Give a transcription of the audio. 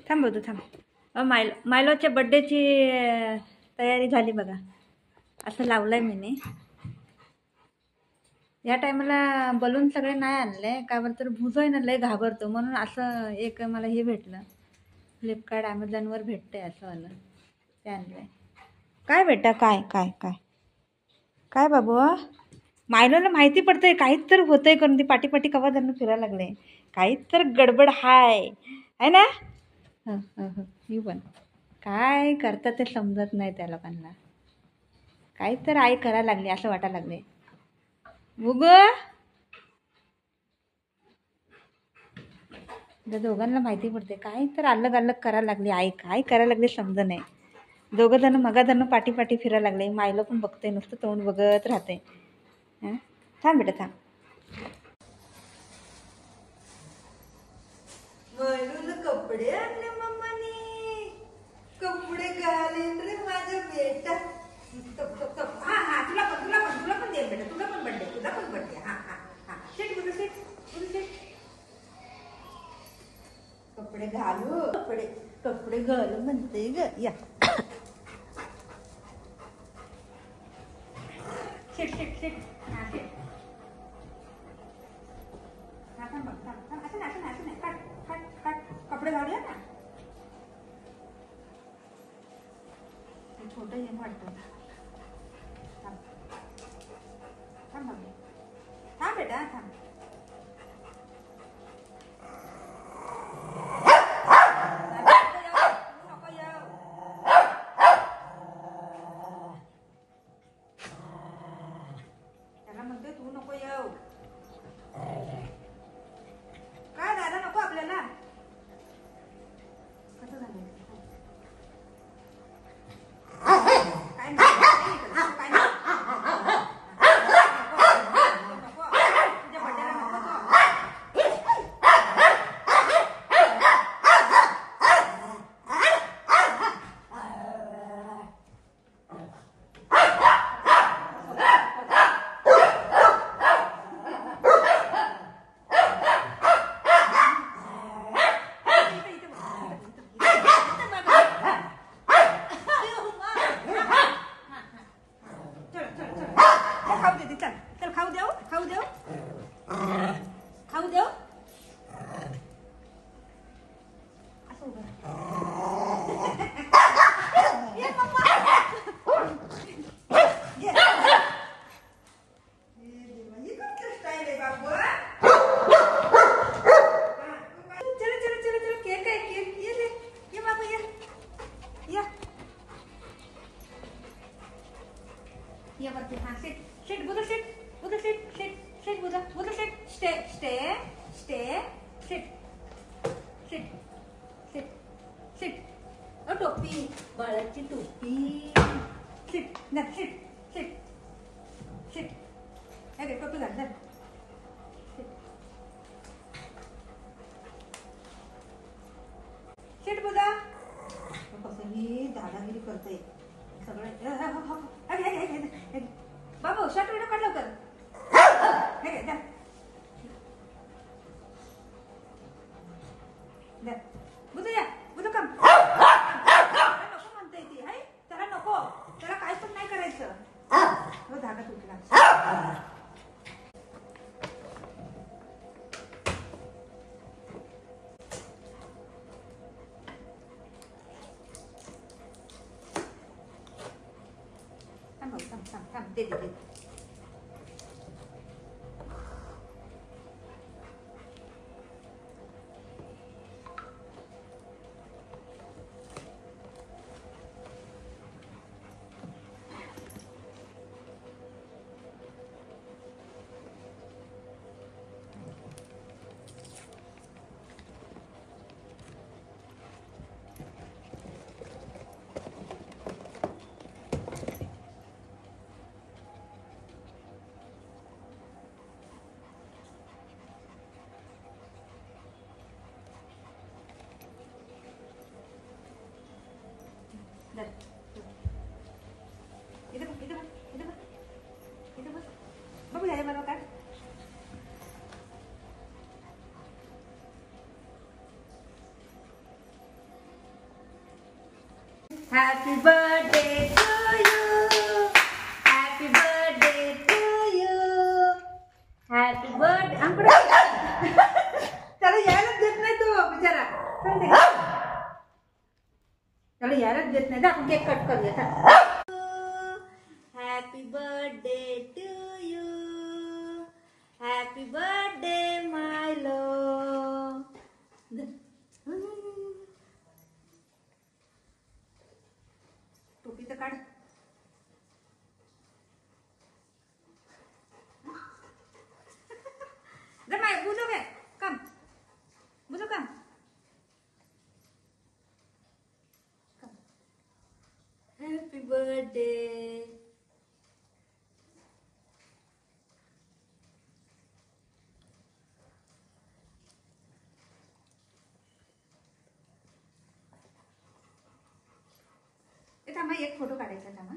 थांब बघू थांब. मायलोच्या बड्डेची तयारी झाली बघा. असं लावलंय मीने. या टायमाला बलून सगळे नाही आणले का बरं तर भुजोय ना लय घाबरतो म्हणून असं एक मला हे भेटलं. फ्लिपकार्ट ॲमेझॉनवर भेटतंय असं वालं ते आणलंय. काय बेटा काय काय काय काय बाबू मायलोला माहिती पडतंय काहीच तर होतंय करून ती पाठी पाठी कवा धरून फिरायला लागले. काहीच तर गडबड हाय है ना. ही पण काय करतात ते समजत नाही त्या लोकांना. काहीच तर आई करायला लागली असं वाटायला लागले. बुग त्या दोघांना माहिती पडते काय तर अलग अलग करायला लागली आई. काय करायला लागले समज नाही. दोघं जण मगाधरनं पाठी पाठी फिरायला लागले. मायला पण बघते नुसतं तोंड बघत राहते. हां थांब बेटा थांब. कपडे आणले मम्मानी. कपडे घालेन रे माझा बेटा. हा हा तुला पण दे बेटा. तुला पण बड्डे. हा हा हा शेट बोलू शेट. कपडे घालू कपडे घालू म्हणते ग. या शेट हा शेट. असं नाही कट कपडे घालूया ना. छोटं हे वाटतं. थांब बेटा थांब. त्याला म्हणते तू नको येऊ. काय दादा नको आपल्याला. कसं झालं काय खाऊ देऊ. या बरं हां शेट बुधा शेट बुधा शेट स्टे शेट टोपी बाळाची टोपी. शेट अरे टोपी घाल. शेट बुधा कसं ही दादागिरी करते सगळं. बाबू शर्ट व्हिडिओ काढ लवकर. बुधू काम नको म्हणते ती. हाय त्याला नको. त्याला काय पण नाही करायचं. धागा तुटला. थांब दे. Happy birthday to you, happy birthday to you, happy birthday. आमकडे त्याला यायलाच देत नाही तो बिचारा. त्याला यायलाच देत नाही. आपण केक कट करूया. Happy birthday to you, happy birthday my love. टोपी तर काढ. बुझो गे कम, बुझो कम. Happy birthday. थांबा एक फोटो काढायचा थांबा.